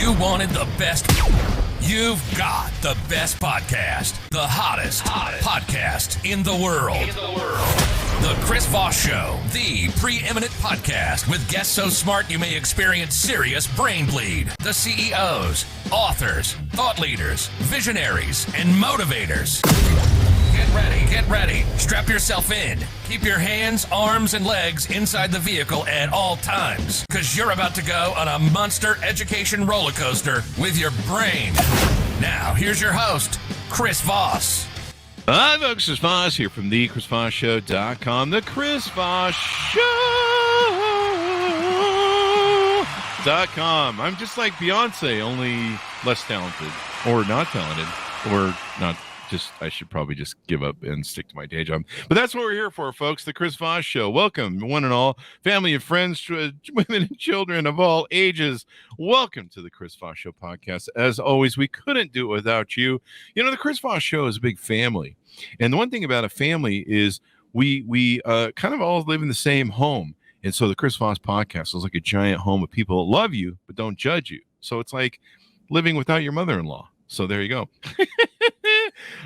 You wanted the best. You've got the best podcast. The hottest podcast in the world. The Chris Voss Show, the preeminent podcast with guests so smart you may experience serious brain bleed. The CEOs, authors, thought leaders, visionaries, and motivators. Get ready. Strap yourself in. Keep your hands, arms, and legs inside the vehicle at all times, because you're about to go on a monster education roller coaster with your brain. Now, here's your host, Chris Voss. Hi, folks. Chris Voss here from the ChrisVossShow.com. The Chris Voss Show.com. I'm just like Beyonce, only less talented, or not talented, or not. I should probably just give up and stick to my day job. But that's what we're here for, folks. The Chris Voss Show. Welcome, one and all, family and friends, women and children of all ages. Welcome to the Chris Voss Show podcast. As always, we couldn't do it without you. You know, the Chris Voss Show is a big family. And the one thing about a family is we kind of all live in the same home. And so the Chris Voss podcast is like a giant home of people that love you but don't judge you. So it's like living without your mother-in-law. So there you go.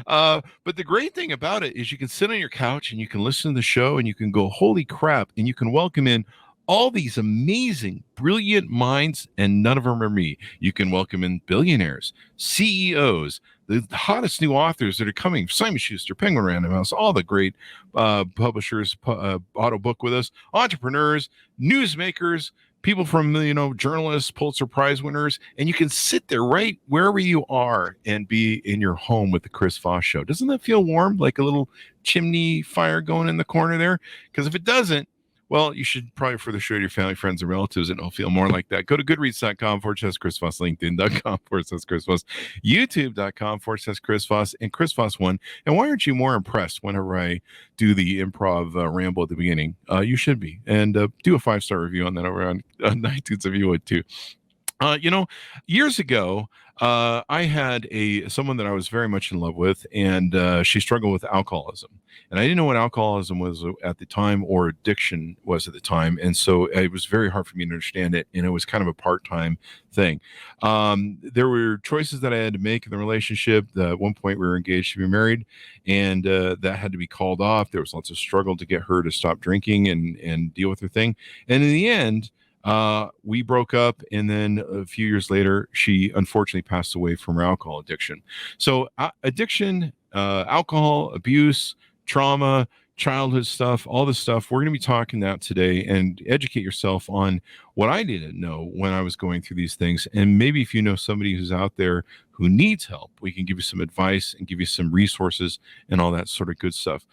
But the great thing about it is you can sit on your couch and you can listen to the show and you can go, holy crap, and you can welcome in all these amazing, brilliant minds, and none of them are me. You can welcome in billionaires, CEOs, the hottest new authors that are coming, Simon Schuster, Penguin Random House, all the great publishers, auto book with us, entrepreneurs, newsmakers, people from, journalists, Pulitzer Prize winners, and you can sit there right wherever you are and be in your home with the Chris Voss Show. Doesn't that feel warm, like a little chimney fire going in the corner there? Because if it doesn't, well, you should probably further show your family, friends, and relatives, and it'll feel more like that. Go to goodreads.com/Chris Voss, LinkedIn.com/Chris Voss, YouTube.com/Chris Voss, and Chris Voss 1. And why aren't you more impressed whenever I do the improv ramble at the beginning? You should be. And do a 5-star review on that over on iTunes if you would too. Years ago, I had someone that I was very much in love with, and she struggled with alcoholism. And I didn't know what alcoholism was at the time or addiction was at the time. And so it was very hard for me to understand it. And it was kind of a part-time thing. There were choices that I had to make in the relationship. At one point, we were engaged to be married, and that had to be called off. There was lots of struggle to get her to stop drinking and deal with her thing. And in the end, we broke up, and then a few years later, she unfortunately passed away from her alcohol addiction. So addiction, alcohol abuse, trauma, childhood stuff, all this stuff, we're going to be talking about today, and educate yourself on what I didn't know when I was going through these things. And maybe if you know somebody who's out there who needs help, we can give you some advice and give you some resources and all that sort of good stuff.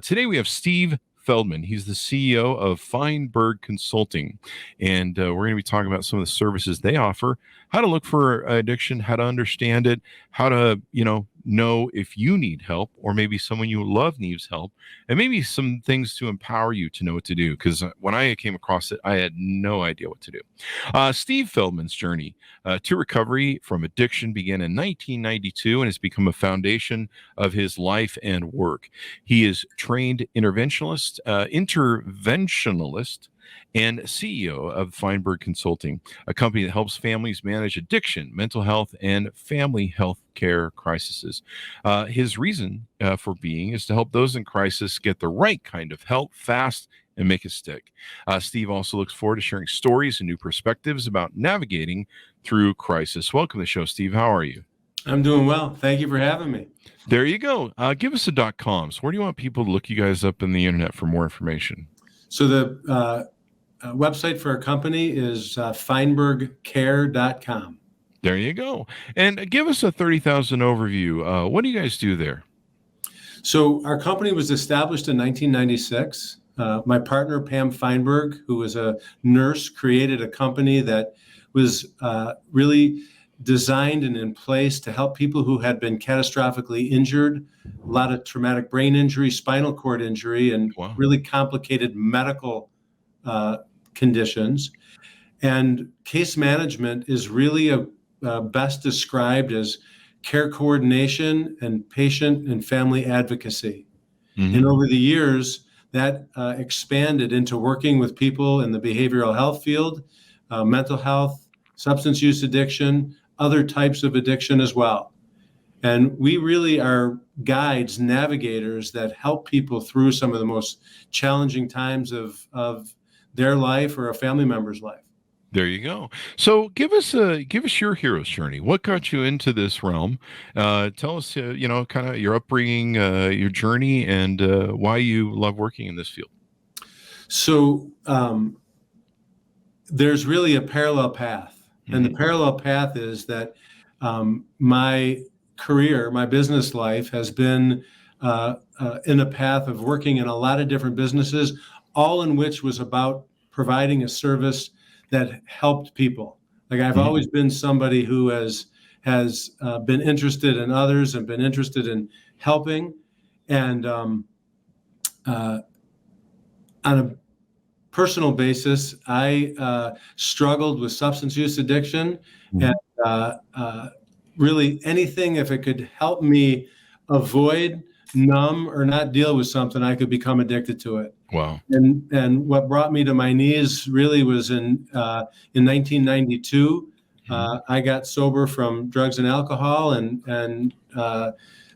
Today we have Steve Feldman. He's the CEO of Feinberg Consulting, and we're going to be talking about some of the services they offer, how to look for addiction, how to understand it, how to, know if you need help, or maybe someone you love needs help, and maybe some things to empower you to know what to do. Because when I came across it, I had no idea what to do. Steve Feldman's journey to recovery from addiction began in 1992 and has become a foundation of his life and work. He is trained interventionalist, and CEO of Feinberg Consulting, a company that helps families manage addiction, mental health, and family health care crises. His reason for being is to help those in crisis get the right kind of help fast and make it stick. Steve also looks forward to sharing stories and new perspectives about navigating through crisis. Welcome to the show, Steve. How are you? I'm doing well. Thank you for having me. There you go. Give us a .com. So where do you want people to look you guys up in the internet for more information? So the website for our company is feinbergcare.com. There you go. And give us a 30,000 overview. What do you guys do there? So our company was established in 1996. My partner, Pam Feinberg, who was a nurse, created a company that was really designed and in place to help people who had been catastrophically injured, a lot of traumatic brain injury, spinal cord injury, and really complicated medical conditions. And case management is really best described as care coordination and patient and family advocacy. Mm-hmm. And over the years, that expanded into working with people in the behavioral health field, mental health, substance use addiction, other types of addiction as well. And we really are guides, navigators that help people through some of the most challenging times of their life or a family member's life. There you go. So give us your hero's journey. What got you into this realm? Tell us, kind of your upbringing, your journey, and why you love working in this field. So there's really a parallel path. And the parallel path is that my career, my business life has been in a path of working in a lot of different businesses, all in which was about providing a service that helped people. Like I've always been somebody who has been interested in others and been interested in helping. And on a personal basis, I struggled with substance use addiction, and really anything, if it could help me avoid, numb, or not deal with something, I could become addicted to it. Wow. And what brought me to my knees really was in 1992. I got sober from drugs and alcohol, and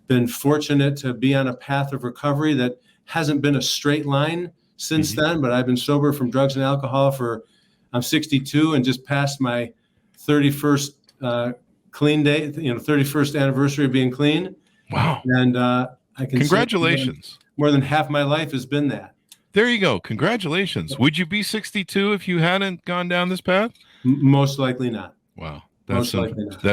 been fortunate to be on a path of recovery that hasn't been a straight line since then, but I've been sober from drugs and alcohol I'm 62 and just passed my 31st clean day, 31st anniversary of being clean. Wow. And I can congratulations. say more than half my life has been that. There you go. Congratulations. Would you be 62 if you hadn't gone down this path? Most likely not. Wow. Most likely not.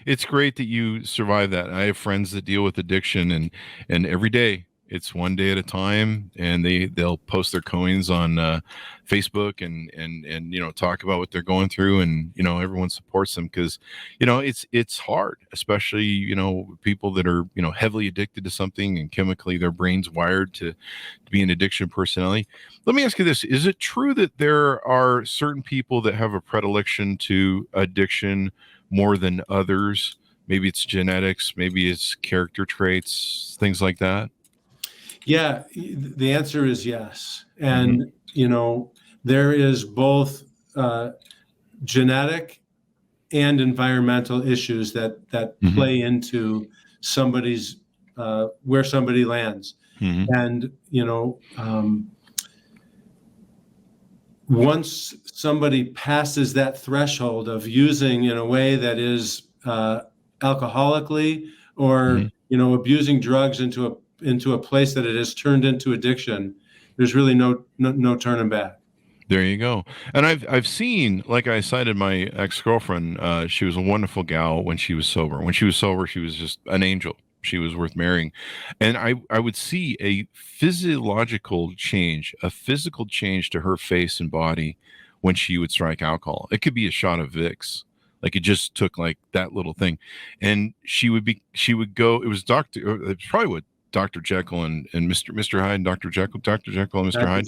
It's great that you survived that. I have friends that deal with addiction, and every day it's one day at a time, and they'll post their coins on Facebook and talk about what they're going through, and everyone supports them because it's hard, especially people that are heavily addicted to something, and chemically their brain's wired to be an addiction personality. Let me ask you this: is it true that there are certain people that have a predilection to addiction more than others? Maybe it's genetics, maybe it's character traits, things like that. Yeah, the answer is yes. And, there is both genetic and environmental issues that play into somebody's, where somebody lands. And, once somebody passes that threshold of using in a way that is alcoholically or, abusing drugs into a place that it has turned into addiction, there's really no turning back. There you go. And I've seen, like I cited my ex-girlfriend, she was a wonderful gal when she was sober. When she was sober, she was just an angel. She was worth marrying. And I would see a physical change to her face and body when she would strike alcohol. It could be a shot of Vicks. Like it just took like that little thing. And she would go, it's probably what Dr. Jekyll and Mr. Hyde and Dr. Jekyll and Mr. Hyde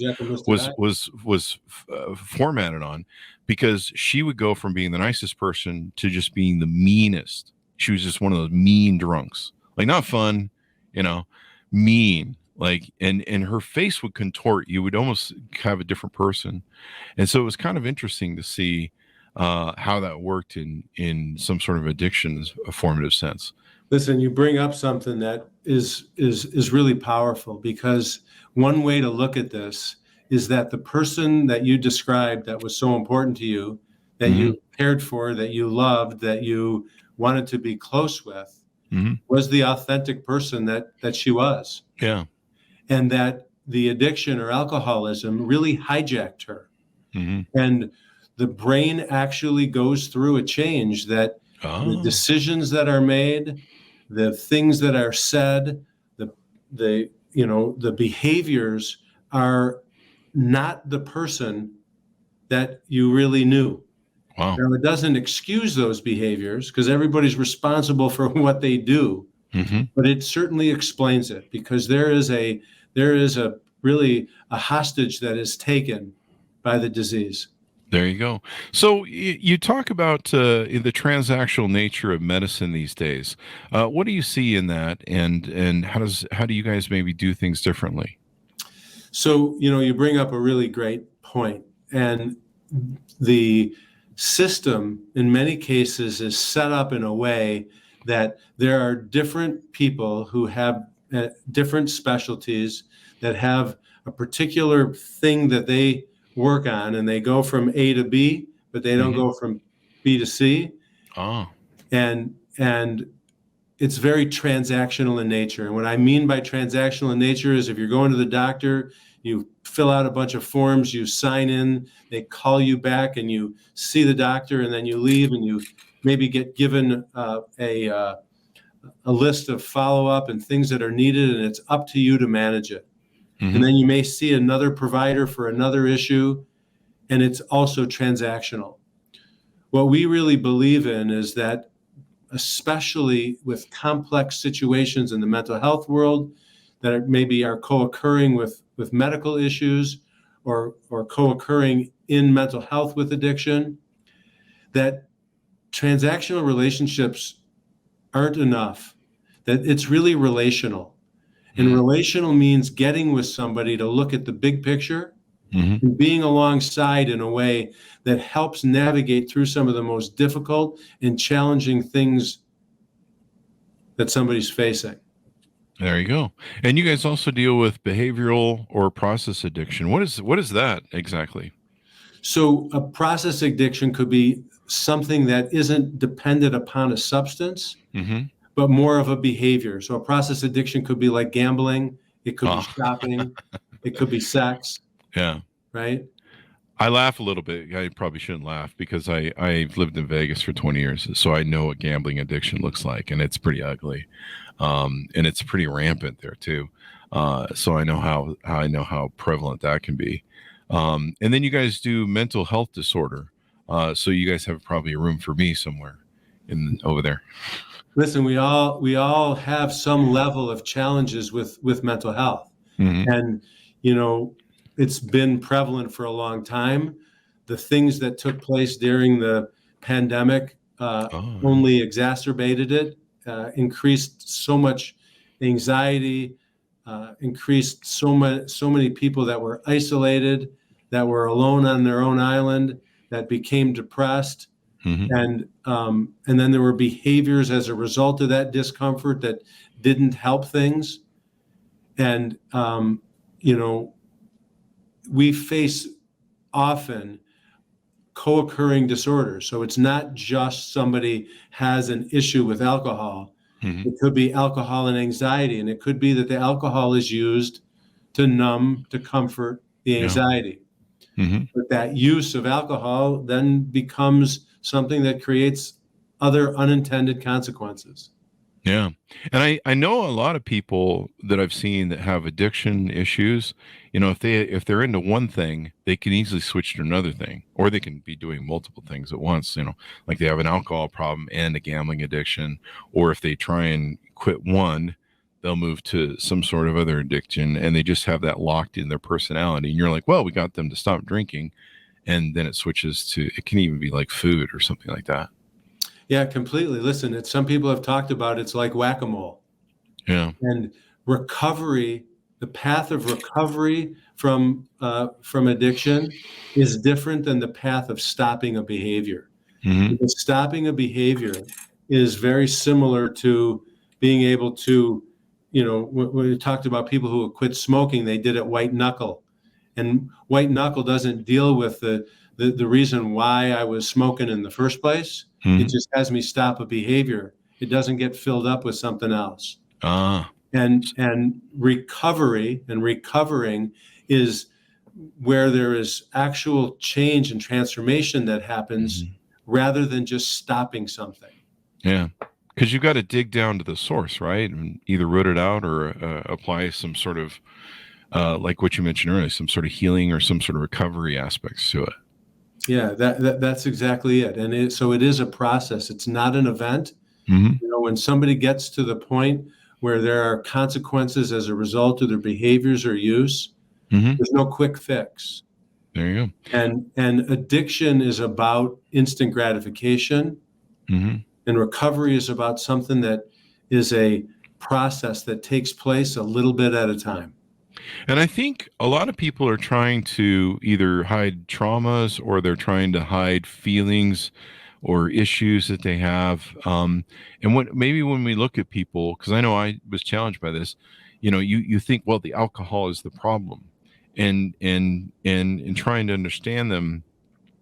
was formatted on, because she would go from being the nicest person to just being the meanest. She was just one of those mean drunks, like not fun, mean, like, and her face would contort. You would almost have a different person. And so it was kind of interesting to see how that worked in some sort of addiction, a formative sense. Listen, you bring up something that is really powerful, because one way to look at this is that the person that you described that was so important to you, that you cared for, that you loved, that you wanted to be close with, was the authentic person that she was. Yeah. And that the addiction or alcoholism really hijacked her. And the brain actually goes through a change that the decisions that are made, the things that are said, the behaviors are not the person that you really knew. Wow. Now, it doesn't excuse those behaviors, because everybody's responsible for what they do, but it certainly explains it, because there is a really a hostage that is taken by the disease. There you go. So you talk about the transactional nature of medicine these days. What do you see in that, and how do you guys maybe do things differently? So, you bring up a really great point, and the system in many cases is set up in a way that there are different people who have different specialties that have a particular thing that they work on, and they go from A to B, but they don't go from B to C. Oh. And it's very transactional in nature. And what I mean by transactional in nature is if you're going to the doctor, you fill out a bunch of forms, you sign in, they call you back, and you see the doctor, and then you leave, and you maybe get given a list of follow-up and things that are needed, and it's up to you to manage it. And then you may see another provider for another issue, and it's also transactional. What we really believe in is that, especially with complex situations in the mental health world that maybe are co-occurring with medical issues or co-occurring in mental health with addiction, that transactional relationships aren't enough, that it's really relational. And relational means getting with somebody to look at the big picture and being alongside in a way that helps navigate through some of the most difficult and challenging things that somebody's facing. There you go. And you guys also deal with behavioral or process addiction. What is that exactly? So a process addiction could be something that isn't dependent upon a substance, but more of a behavior. So a process addiction could be like gambling. It could be shopping. It could be sex. Yeah. Right. I laugh a little bit. I probably shouldn't laugh because I've lived in Vegas for 20 years. So I know what gambling addiction looks like, and it's pretty ugly. And it's pretty rampant there too. So I know how prevalent that can be. And then you guys do mental health disorder. So you guys have probably a room for me somewhere over there. Listen, we all have some level of challenges with mental health. And, it's been prevalent for a long time. The things that took place during the pandemic only exacerbated it, increased so much anxiety, increased so many people that were isolated, that were alone on their own island, that became depressed. And then there were behaviors as a result of that discomfort that didn't help things. And, we face often co-occurring disorders. So it's not just somebody has an issue with alcohol. It could be alcohol and anxiety. And it could be that the alcohol is used to numb, to comfort the anxiety. But that use of alcohol then becomes something that creates other unintended consequences. Yeah. And I know a lot of people that I've seen that have addiction issues, if they're into one thing, they can easily switch to another thing, or they can be doing multiple things at once, like they have an alcohol problem and a gambling addiction, or if they try and quit one, they'll move to some sort of other addiction, and they just have that locked in their personality. And you're like, well, we got them to stop drinking. And then it switches to, it can even be like food or something like that. Yeah, completely. Listen, some people have talked about it's like whack-a-mole. Yeah. And recovery, the path of recovery from addiction is different than the path of stopping a behavior. Because stopping a behavior is very similar to being able to, when we talked about people who quit smoking, they did it white knuckle. And white knuckle doesn't deal with the reason why I was smoking in the first place. It just has me stop a behavior. It doesn't get filled up with something else. And recovery and recovering is where there is actual change and transformation that happens rather than just stopping something. Yeah. Because you've got to dig down to the source, right? And either root it out or apply some sort of, like what you mentioned earlier, some sort of healing or some sort of recovery aspects to it. Yeah, that's exactly it. And so it is a process. It's not an event. When somebody gets to the point where there are consequences as a result of their behaviors or use, there's no quick fix. There you go. And addiction is about instant gratification. And recovery is about something that is a process that takes place a little bit at a time. And I think a lot of people are trying to either hide traumas or they're trying to hide feelings or issues that they have. And what maybe when we look at people, because I know I was challenged by this, you think, well, the alcohol is the problem, and in trying to understand them,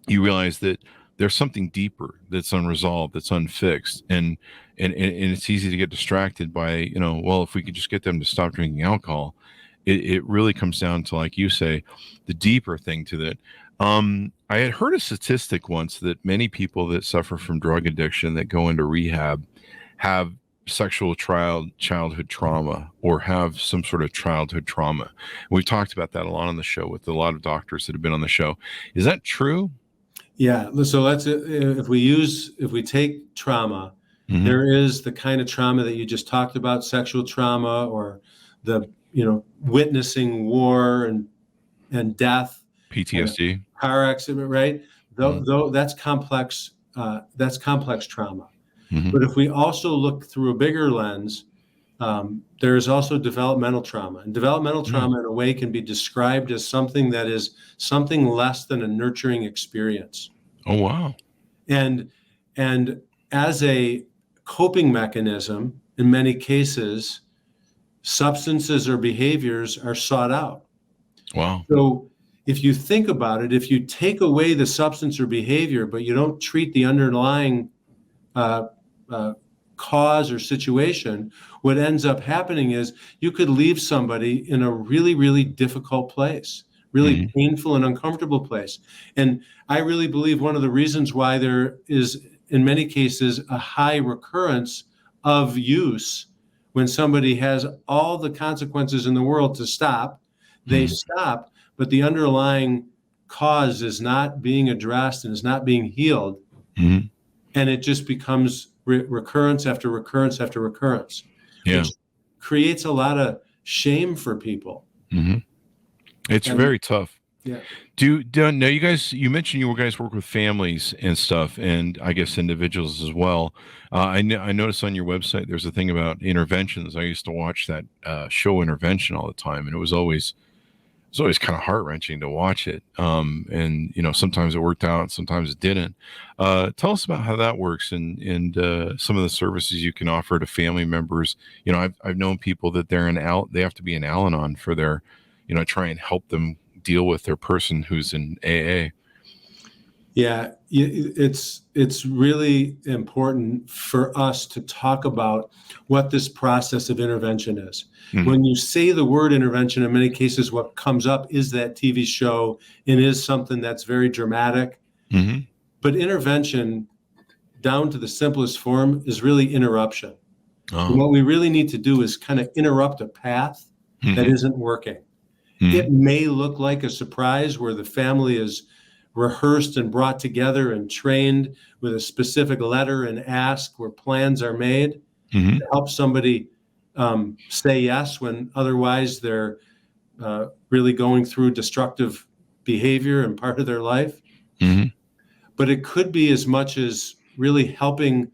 you realize that there's something deeper that's unresolved, that's unfixed, and it's easy to get distracted by, well, if we could just get them to stop drinking alcohol. It really comes down to, like you say, the deeper thing to that. I had heard a statistic once that many people that suffer from drug addiction that go into rehab have sexual childhood trauma or have some sort of childhood trauma. We've talked about that a lot on the show with a lot of doctors that have been on the show. Is that true? Yeah. So let's, if we take trauma, Mhm. there is the kind of trauma that you just talked about, sexual trauma, or the, witnessing war and death, PTSD. car accident, right? Though, Mhm. though that's complex trauma. Mhm. But if we also look through a bigger lens, there is also developmental trauma. And developmental trauma, in a way, can be described as something that is something less than a nurturing experience. Oh, wow. And as a coping mechanism, in many cases, substances or behaviors are sought out. Wow. So if you think about it, if you take away the substance or behavior, but you don't treat the underlying cause or situation, what ends up happening is you could leave somebody in a really, really difficult place, really Mhm. painful and uncomfortable place. And I really believe one of the reasons why there is, in many cases, a high recurrence of use, when somebody has all the consequences in the world to stop, they Mhm. stop, but the underlying cause is not being addressed and is not being healed. Mhm. And it just becomes recurrence after recurrence after recurrence, Yeah. which creates a lot of shame for people. Mhm. It's And very tough. yeah, Now you mentioned you guys work with families and stuff, and I guess individuals as well. I noticed on your website there's a thing about interventions. I used to watch that show Intervention all the time, and it was always kind of heart wrenching to watch it. And sometimes it worked out, sometimes it didn't. Tell us about how that works and some of the services you can offer to family members. I've known people that they have to be in Al-Anon for their, try and help them deal with their person who's in AA. yeah, it's really important for us to talk about what this process of intervention is. Mhm. When you say the word intervention, in many cases, what comes up is that TV show and is something that's very dramatic. Mhm. But intervention, down to the simplest form, is really interruption. And Oh. what we really need to do is kind of interrupt a path that Mhm. isn't working. Mhm. It may look like a surprise where the family is rehearsed and brought together and trained with a specific letter and ask, where plans are made Mhm. to help somebody say yes when otherwise they're really going through destructive behavior and part of their life. Mhm. But it could be as much as really helping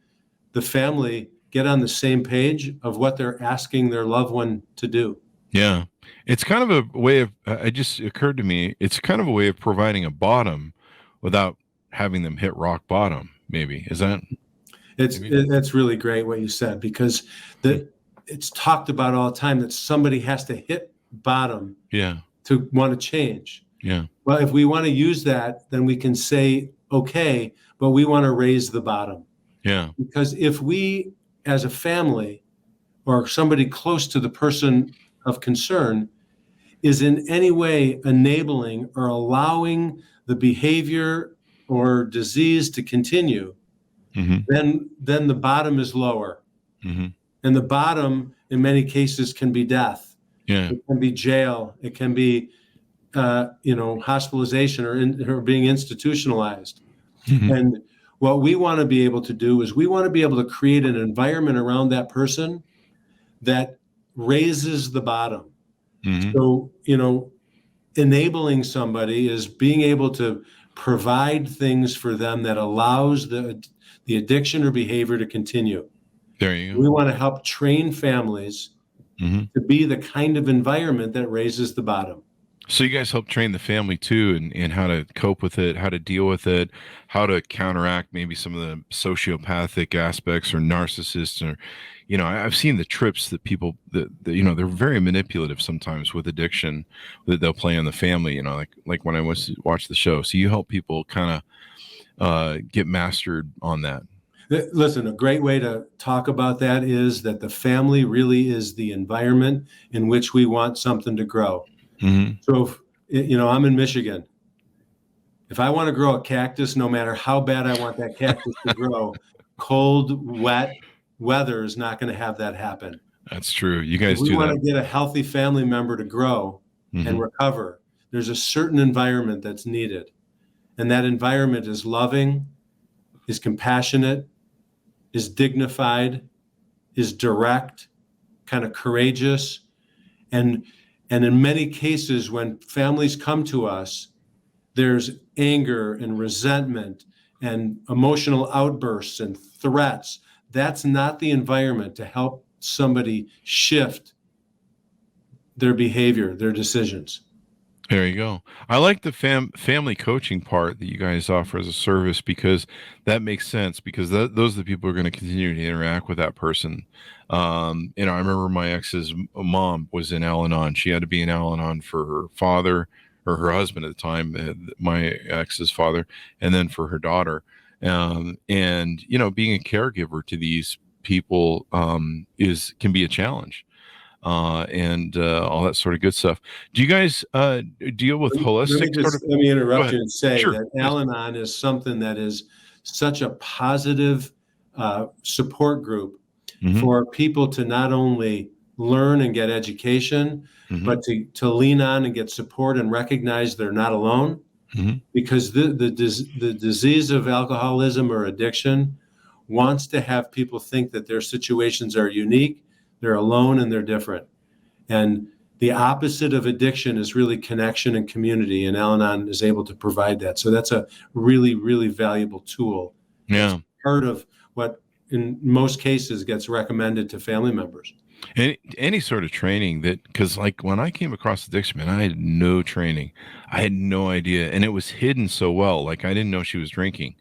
the family get on the same page of what they're asking their loved one to do. Yeah. It's kind of a way of, it just occurred to me, it's kind of a way of providing a bottom without having them hit rock bottom, maybe. Is that maybe? That's really great what you said, because it's talked about all the time that somebody has to hit bottom Yeah. to want to change. Yeah. Well, if we want to use that, then we can say, okay, but we want to raise the bottom. Yeah. Because if we, as a family or somebody close to the person of concern, is in any way enabling or allowing the behavior or disease to continue, Mhm. then the bottom is lower. Mhm. And the bottom, in many cases, can be death. Yeah. It can be jail. It can be, hospitalization or being institutionalized. Mhm. And what we want to be able to do is we want to be able to create an environment around that person that raises the bottom. Mhm. So, enabling somebody is being able to provide things for them that allows the addiction or behavior to continue. There you go. We want to help train families to be the kind of environment that raises the bottom. So you guys help train the family too, and how to cope with it, how to deal with it, how to counteract maybe some of the sociopathic aspects or narcissists, or, I've seen the trips that people that they're very manipulative sometimes with addiction that they'll play on the family, like when I watch the show. So you help people kind of get mastered on that. Listen, a great way to talk about that is that the family really is the environment in which we want something to grow. Mm-hmm. So, I'm in Michigan. If I want to grow a cactus, no matter how bad I want that cactus to grow, cold, wet weather is not going to have that happen. That's true. You guys if we do want that. to get a healthy family member to grow and recover, there's a certain environment that's needed. And that environment is loving, is compassionate, is dignified, is direct, kind of courageous. And in many cases, when families come to us, there's anger and resentment and emotional outbursts and threats. That's not the environment to help somebody shift their behavior, their decisions. There you go. I like the family coaching part that you guys offer as a service, because that makes sense, because those are the people who are going to continue to interact with that person. I remember my ex's mom was in Al-Anon. She had to be in Al-Anon for her father, or her husband at the time, my ex's father, and then for her daughter. And being a caregiver to these people can be a challenge. And all that sort of good stuff. Do you guys deal with holistic Let me interrupt you and say Sure. that Al-Anon is something that is such a positive support group for people to not only learn and get education, but to lean on and get support and recognize they're not alone. Because the disease of alcoholism or addiction wants to have people think that their situations are unique, they're alone, and they're different. And the opposite of addiction is really connection and community, and Al-Anon is able to provide that. So that's a really, really valuable tool. Yeah. It's part of what, in most cases, gets recommended to family members. Any sort of training because like when I came across addiction, man, I had no training. I had no idea. And it was hidden so well. Like I didn't know she was drinking.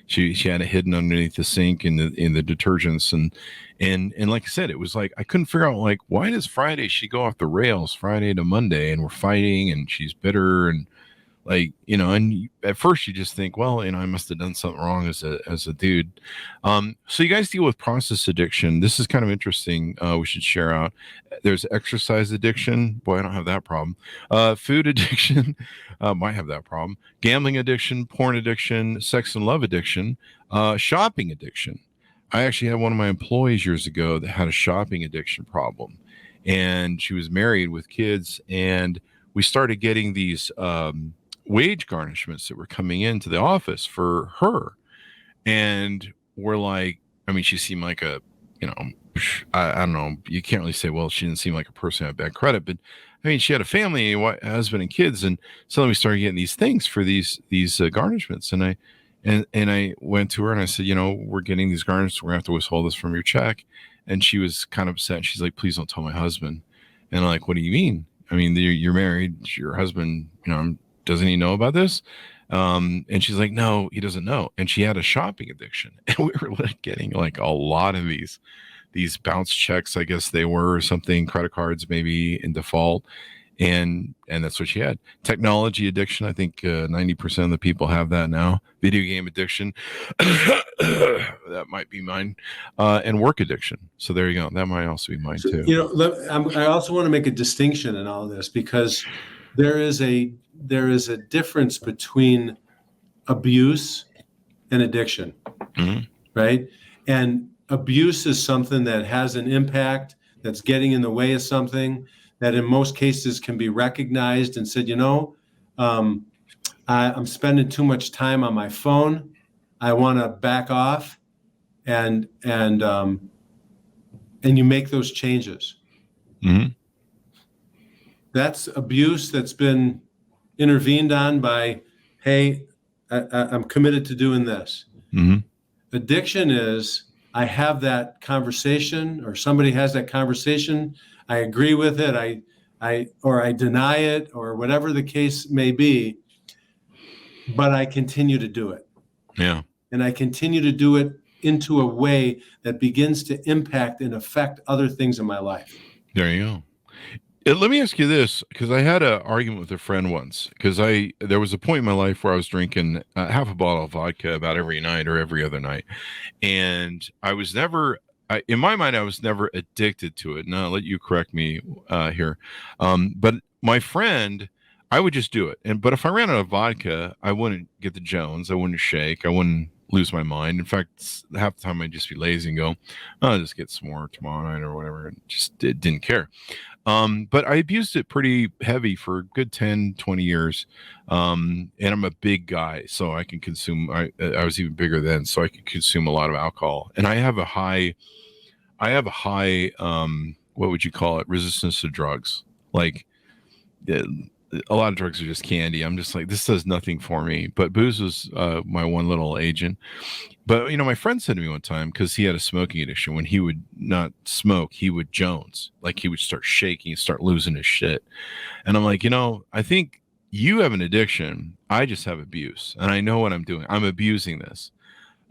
She had it hidden underneath the sink in the detergents. And like I said, it was like, I couldn't figure out, like, why does Friday she go off the rails Friday to Monday, and we're fighting and she's bitter, and like, and at first you just think, well, I must have done something wrong as a dude. So you guys deal with process addiction. This is kind of interesting. We should share out. There's exercise addiction. Boy, I don't have that problem. Food addiction. Might have that problem. Gambling addiction, porn addiction, sex and love addiction, shopping addiction. I actually had one of my employees years ago that had a shopping addiction problem, and she was married with kids, and we started getting these, wage garnishments that were coming into the office for her. And we're like, she seemed like a, I don't know, you can't really say, well, she didn't seem like a person who had bad credit, but she had a family, a husband and kids. And suddenly we started getting these things for these garnishments. And I went to her and I said, we're getting these garnishments. We're gonna have to withhold this from your check. And she was kind of upset. She's like, please don't tell my husband. And I'm like, what do you mean? You're married, your husband, doesn't he know about this? And she's like, no, he doesn't know. And she had a shopping addiction. And we were getting like a lot of these bounce checks, I guess they were, or something, credit cards maybe in default. And that's what she had. Technology addiction. I think 90% of the people have that now. Video game addiction. That might be mine. And work addiction. So there you go. That might also be mine too. I also want to make a distinction in all of this, because there is a difference between abuse and addiction, right? And abuse is something that has an impact, that's getting in the way of something, that in most cases can be recognized and said, I'm spending too much time on my phone. I want to back off, and you make those changes. That's abuse that's been intervened on by, hey, I'm committed to doing this. Addiction is, I have that conversation, or somebody has that conversation, I agree with it, or I deny it, or whatever the case may be, but I continue to do it. Yeah. And I continue to do it into a way that begins to impact and affect other things in my life. There you go. Let me ask you this, because I had an argument with a friend once, because there was a point in my life where I was drinking half a bottle of vodka about every night or every other night. And I was never, in my mind, I was never addicted to it. Now, I'll let you correct me here. But my friend, I would just do it. But if I ran out of vodka, I wouldn't get the Jones. I wouldn't shake. I wouldn't lose my mind. In fact, half the time I'd just be lazy and go, I'll just get some more tomorrow night or whatever. And just didn't care. But I abused it pretty heavy for a good 10, 20 years. And I'm a big guy, so I can consume, I was even bigger then, so I could consume a lot of alcohol. And I have a high, what would you call it? Resistance to drugs. Like a lot of drugs are just candy. I'm just like, this does nothing for me. But booze was my one little agent. But, my friend said to me one time, because he had a smoking addiction, when he would not smoke, he would Jones. Like he would start shaking, start losing his shit. And I'm like, I think you have an addiction. I just have abuse. And I know what I'm doing. I'm abusing this.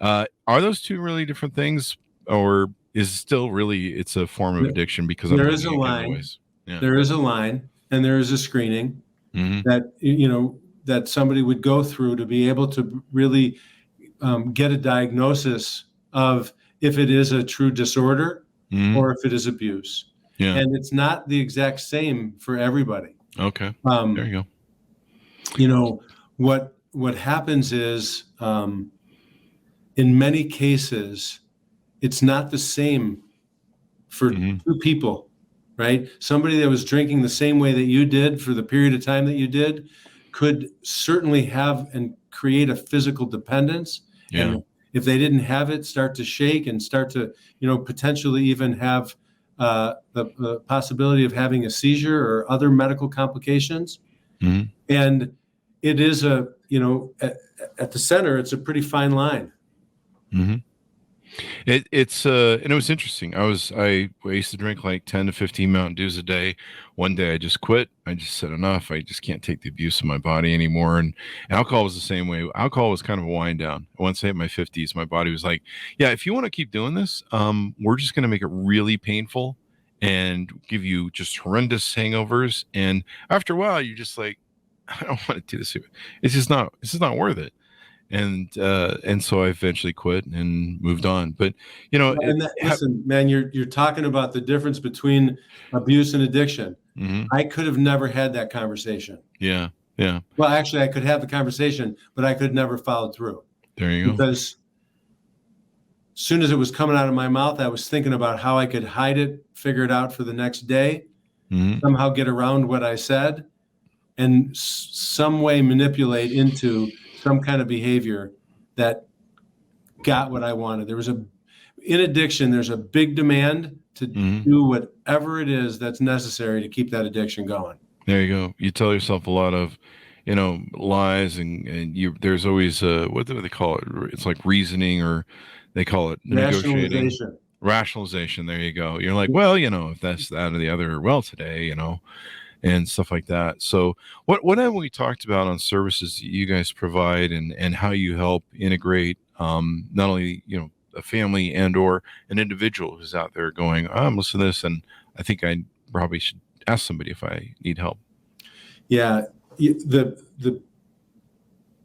Are those two really different things? Or is it still really, it's a form of addiction because there is a line. Yeah. There is a line, and there is a screening that, that somebody would go through to be able to really get a diagnosis of if it is a true disorder or if it is abuse. Yeah. And it's not the exact same for everybody. Okay. There you go. What happens is, in many cases, it's not the same for two people, right? Somebody that was drinking the same way that you did for the period of time that you did could certainly have and create a physical dependence. Yeah. And if they didn't have it, start to shake and start to, potentially even have the possibility of having a seizure or other medical complications. And it is at the center, it's a pretty fine line. It's and it was interesting. I used to drink like 10 to 15 Mountain Dews a day. One day I just quit. I just said enough. I just can't take the abuse of my body anymore. And alcohol was the same way. Alcohol was kind of a wind down. Once I hit my 50s, my body was like, yeah, if you want to keep doing this, we're just going to make it really painful and give you just horrendous hangovers. And after a while, you're just like, I don't want to do this. It's just not worth it. And so I eventually quit and moved on. But listen, man, you're talking about the difference between abuse and addiction. I could have never had that conversation. Yeah. Well, actually, I could have the conversation, but I could never follow through. There you go. Because as soon as it was coming out of my mouth, I was thinking about how I could hide it, figure it out for the next day, somehow get around what I said, and some way manipulate into some kind of behavior that got what I wanted. In addiction, there's a big demand to do whatever it is that's necessary to keep that addiction going. There you go. You tell yourself a lot of, lies, and there's always what do they call it? It's like reasoning, or they call it negotiating. Rationalization. There you go. You're like, well, if that's that or the other, well, today, and stuff like that. So what have we talked about on services that you guys provide and how you help integrate not only, a family and or an individual who's out there going, I'm listening to this, and I think I probably should ask somebody if I need help. Yeah. The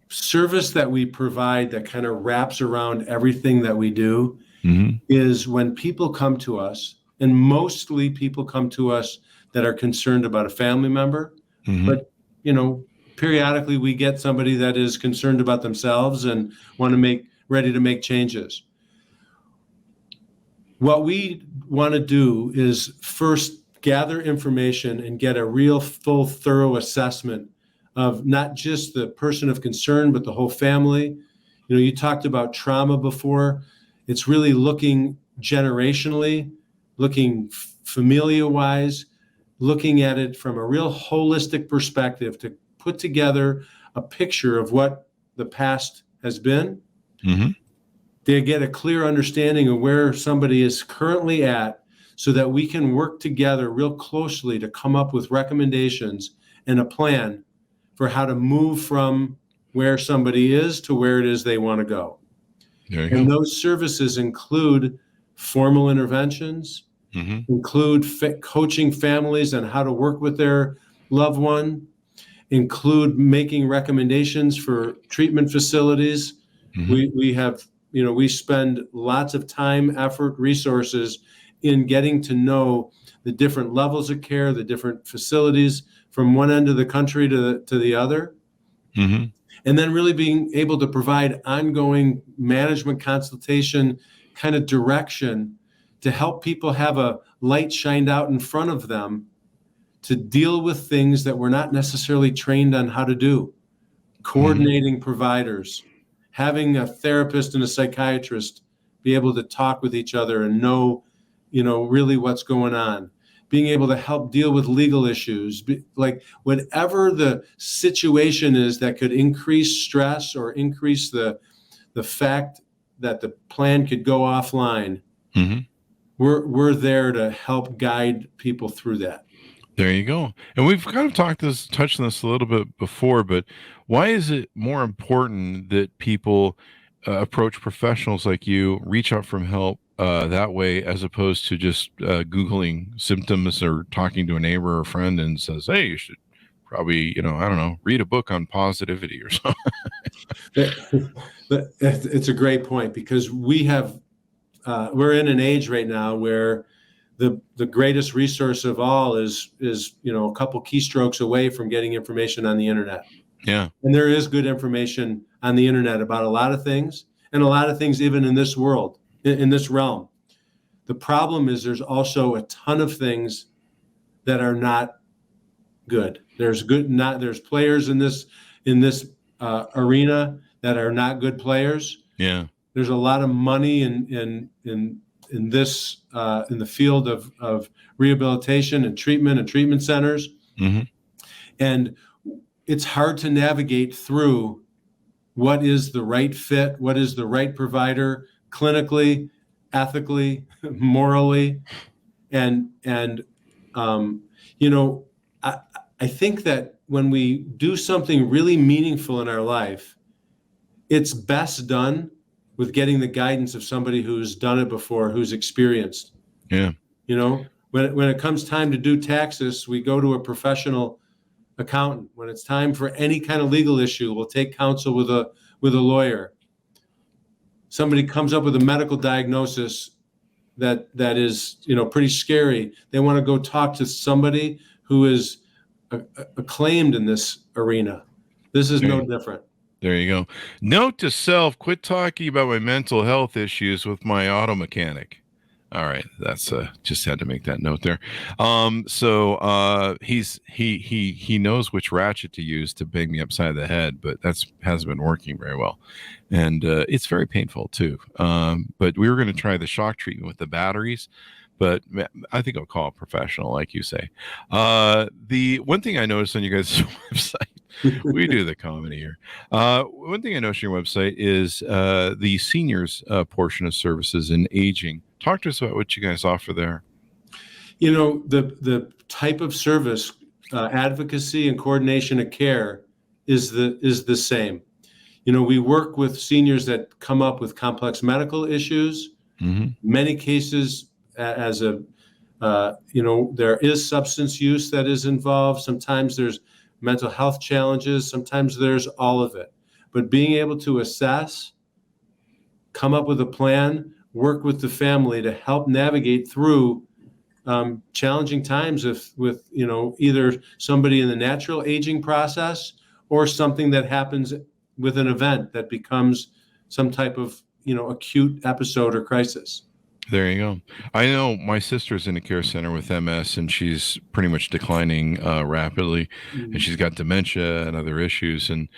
service that we provide that kind of wraps around everything that we do is when people come to us, and mostly people come to us that are concerned about a family member. But, periodically we get somebody that is concerned about themselves and ready to make changes. What we want to do is first gather information and get a real full, thorough assessment of not just the person of concern, but the whole family. You talked about trauma before. It's really looking generationally, looking familia-wise, looking at it from a real holistic perspective to put together a picture of what the past has been they get a clear understanding of where somebody is currently at, so that we can work together real closely to come up with recommendations and a plan for how to move from where somebody is to where it is they want to go. And those services include formal interventions, include coaching families on how to work with their loved one, include making recommendations for treatment facilities. We have, we spend lots of time, effort, resources in getting to know the different levels of care, the different facilities from one end of the country to the other. And then really being able to provide ongoing management consultation kind of direction to help people have a light shined out in front of them to deal with things that we're not necessarily trained on how to do. Coordinating providers, having a therapist and a psychiatrist be able to talk with each other and know, really what's going on. Being able to help deal with legal issues, like whatever the situation is that could increase stress or increase the fact that the plan could go offline. We're there to help guide people through that. There you go. And we've kind of touched on this a little bit before, but why is it more important that people approach professionals like you, reach out for help that way, as opposed to just Googling symptoms or talking to a neighbor or friend and says, hey, you should probably, read a book on positivity or something. It's a great point, because we're in an age right now where the greatest resource of all is a couple keystrokes away from getting information on the internet. Yeah. And there is good information on the internet about a lot of things, and a lot of things even in this world, in this realm. The problem is there's also a ton of things that are not good. There's players in this arena that are not good players. Yeah. There's a lot of money in this in the field of rehabilitation and treatment centers. And it's hard to navigate through what is the right fit, what is the right provider clinically, ethically, morally. And I think that when we do something really meaningful in our life, it's best done with getting the guidance of somebody who's done it before, who's experienced. Yeah. When it comes time to do taxes, we go to a professional accountant. When it's time for any kind of legal issue, we'll take counsel with a lawyer. Somebody comes up with a medical diagnosis that is, pretty scary. They want to go talk to somebody who is acclaimed in this arena. This is no different. There you go. Note to self, quit talking about my mental health issues with my auto mechanic. All right. That's just had to make that note there. So he knows which ratchet to use to bang me upside the head, but hasn't been working very well. And it's very painful too. But we were going to try the shock treatment with the batteries, but I think I'll call a professional, like you say. The one thing I noticed on you guys' website, we do the comedy here. One thing I noticed on your website is the seniors portion of services and aging. Talk to us about what you guys offer there. The type of service, advocacy and coordination of care is the same. We work with seniors that come up with complex medical issues. Many cases, there is substance use that is involved. Sometimes there's mental health challenges. Sometimes there's all of it. But being able to assess, come up with a plan, work with the family to help navigate through challenging times with either somebody in the natural aging process or something that happens with an event that becomes some type of acute episode or crisis. There you go. I know my sister's in a care center with MS, and she's pretty much declining rapidly, and she's got dementia and other issues. And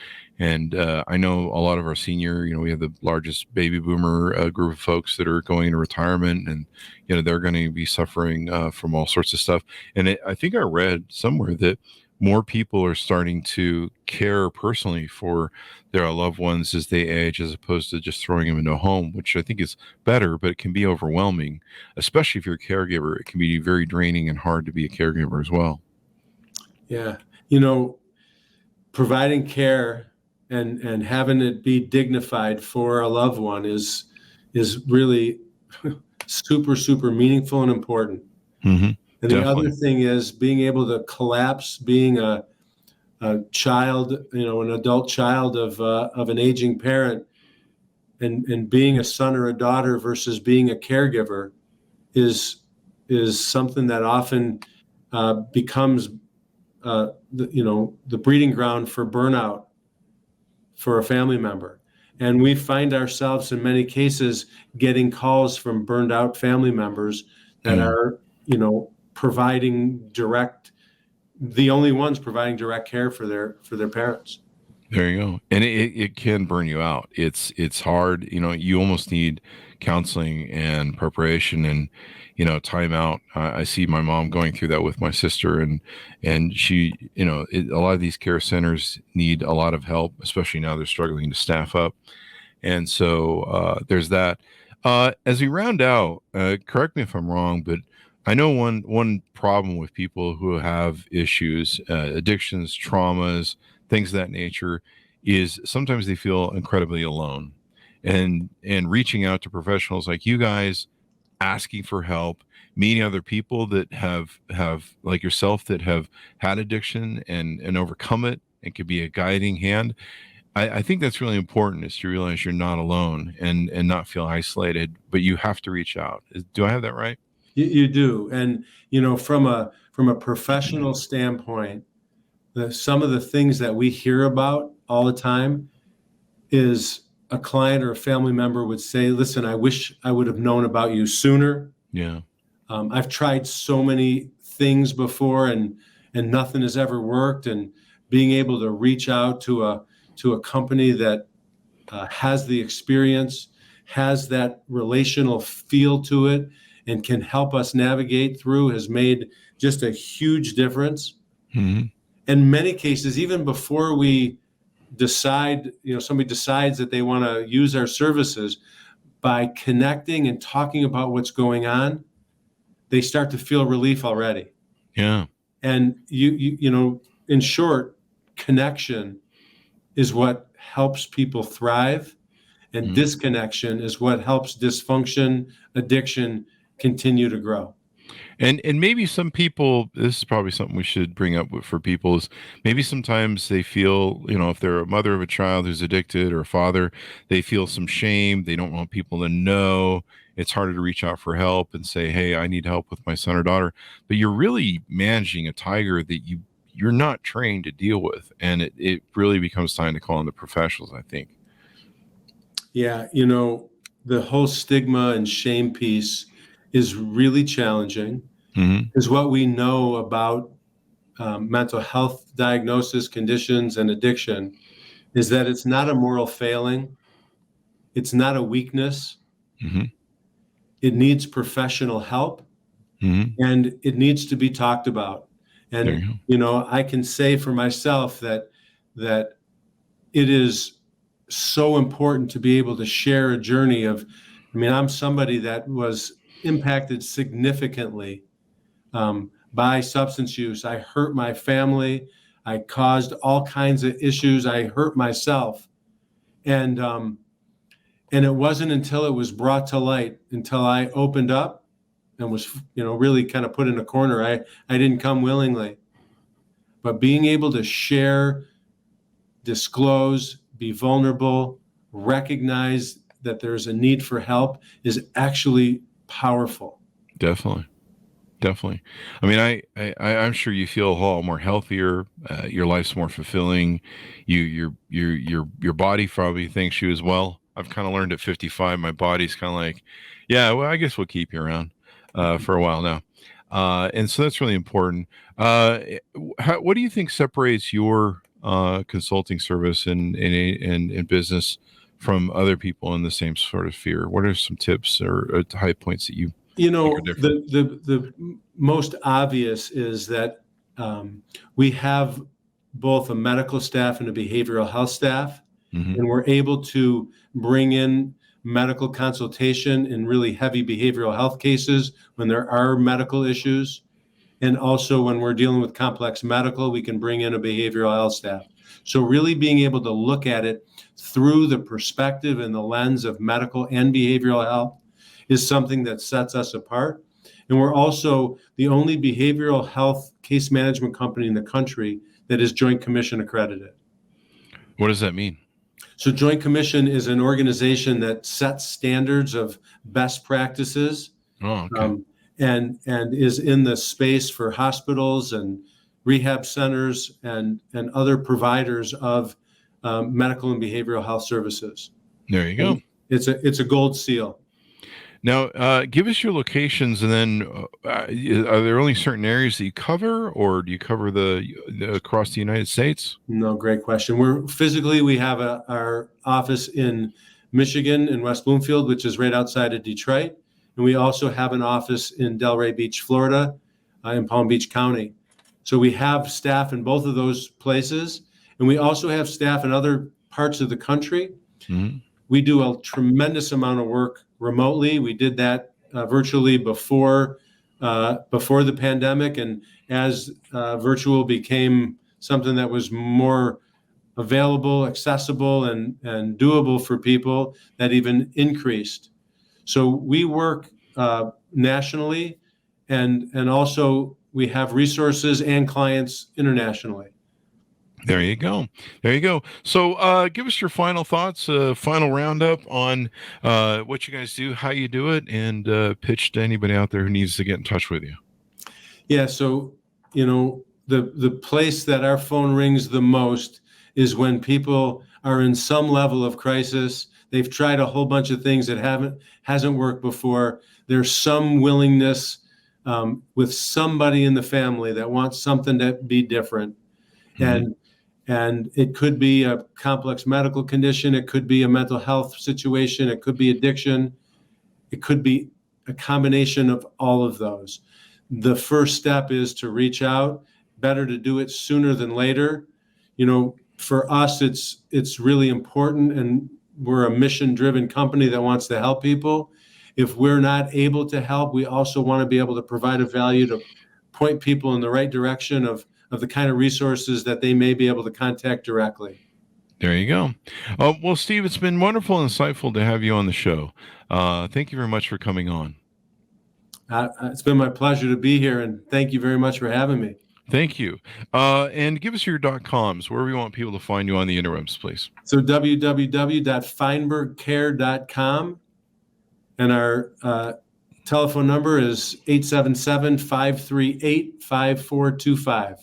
I know a lot of our senior, we have the largest baby boomer group of folks that are going into retirement, and they're going to be suffering from all sorts of stuff. And I think I read somewhere that more people are starting to care personally for their loved ones as they age, as opposed to just throwing them into a home, which I think is better, but it can be overwhelming, especially if you're a caregiver. It can be very draining and hard to be a caregiver as well. Yeah. Providing care and having it be dignified for a loved one is really super, super meaningful and important. Mm-hmm. And the other thing is being able to collapse, being a child, an adult child of an aging parent, and being a son or a daughter versus being a caregiver is something that often becomes the breeding ground for burnout for a family member. And we find ourselves in many cases getting calls from burned out family members that are, the only ones providing direct care for their parents. There you go. And it can burn you out. It's hard. You almost need counseling and preparation and, time out. I see my mom going through that with my sister, and she, a lot of these care centers need a lot of help, especially now they're struggling to staff up. And so there's that. As we round out, correct me if I'm wrong, but I know one problem with people who have issues, addictions, traumas, things of that nature, is sometimes they feel incredibly alone, and reaching out to professionals like you guys, asking for help, meeting other people that have like yourself that have had addiction and overcome it, and could be a guiding hand. I think that's really important, is to realize you're not alone and not feel isolated, but you have to reach out. Do I have that right? You do. And, from a professional standpoint, some of the things that we hear about all the time is a client or a family member would say, listen, I wish I would have known about you sooner. Yeah. I've tried so many things before and nothing has ever worked. And being able to reach out to a company that has the experience, has that relational feel to it, and can help us navigate through has made just a huge difference. Mm-hmm. In many cases, even before we decide, somebody decides that they want to use our services, by connecting and talking about what's going on, they start to feel relief already. Yeah. And in short, connection is what helps people thrive, and disconnection is what helps dysfunction, addiction continue to grow. And maybe some people, this is probably something we should bring up for people, is maybe sometimes they feel, if they're a mother of a child who's addicted, or a father, they feel some shame. They don't want people to know. It's harder to reach out for help and say, hey, I need help with my son or daughter. But you're really managing a tiger that you're not trained to deal with. And it really becomes time to call on the professionals, I think. Yeah. The whole stigma and shame piece is really challenging. Is what we know about mental health diagnosis, conditions, and addiction is that it's not a moral failing. It's not a weakness. It needs professional help, and it needs to be talked about. And, I can say for myself that it is so important to be able to share a journey of, I'm somebody that was impacted significantly by substance use. I hurt my family. I caused all kinds of issues. I hurt myself. And it wasn't until it was brought to light, until I opened up and was, really kind of put in a corner. I didn't come willingly. But being able to share, disclose, be vulnerable, recognize that there's a need for help is actually powerful. Definitely. I'm sure you feel a whole more healthier. Your life's more fulfilling. Your body probably thanks you as well. I've kind of learned at 55, my body's kind of like, yeah, well, I guess we'll keep you around for a while now. And so that's really important. What do you think separates your consulting service and business from other people in the same sort of sphere? What are some tips or high points that you think are different? The most obvious is that we have both a medical staff and a behavioral health staff, and we're able to bring in medical consultation in really heavy behavioral health cases when there are medical issues. And also when we're dealing with complex medical, we can bring in a behavioral health staff. So really being able to look at it through the perspective and the lens of medical and behavioral health is something that sets us apart. And we're also the only behavioral health case management company in the country that is Joint Commission accredited. What does that mean? So Joint Commission is an organization that sets standards of best practices. Oh, okay. And is in the space for hospitals and rehab centers and other providers of medical and behavioral health services. There you go. It's a gold seal. Now, give us your locations, and then are there only certain areas that you cover, or do you cover the across the United States? No, great question. We have our office in Michigan in West Bloomfield, which is right outside of Detroit. And we also have an office in Delray Beach, Florida, in Palm Beach County. So we have staff in both of those places. And we also have staff in other parts of the country. Mm-hmm. We do a tremendous amount of work remotely. We did that virtually before the pandemic. And as virtual became something that was more available, accessible, and doable for people, that even increased. So we work nationally, and also we have resources and clients internationally. There you go. There you go. So give us your final thoughts, final roundup on what you guys do, how you do it, and pitch to anybody out there who needs to get in touch with you. Yeah. So, the place that our phone rings the most is when people are in some level of crisis. They've tried a whole bunch of things that hasn't worked before. There's some willingness with somebody in the family that wants something to be different. Mm-hmm. And it could be a complex medical condition. It could be a mental health situation. It could be addiction. It could be a combination of all of those. The first step is to reach out. Better to do it sooner than later. For us, it's really important, and we're a mission-driven company that wants to help people. If we're not able to help, we also want to be able to provide a value to point people in the right direction of the kind of resources that they may be able to contact directly. There you go. Well, Steve, it's been wonderful and insightful to have you on the show. Thank you very much for coming on. It's been my pleasure to be here, and thank you very much for having me. Thank you. And give us your .coms, where we want people to find you on the interwebs, please. So www.feinbergcare.com. And our telephone number is 877-538-5425.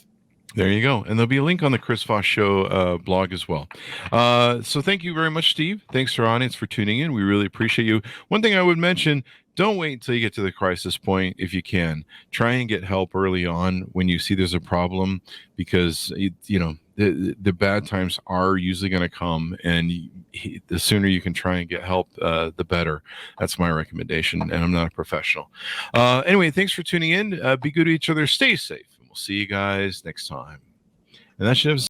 There you go. And there'll be a link on the Chris Voss Show blog as well. So thank you very much, Steve. Thanks to our audience for tuning in. We really appreciate you. One thing I would mention, don't wait until you get to the crisis point if you can. Try and get help early on when you see there's a problem, because the bad times are usually going to come, and the sooner you can try and get help, the better. That's my recommendation, and I'm not a professional. Anyway, thanks for tuning in. Be good to each other. Stay safe, and we'll see you guys next time. And that should have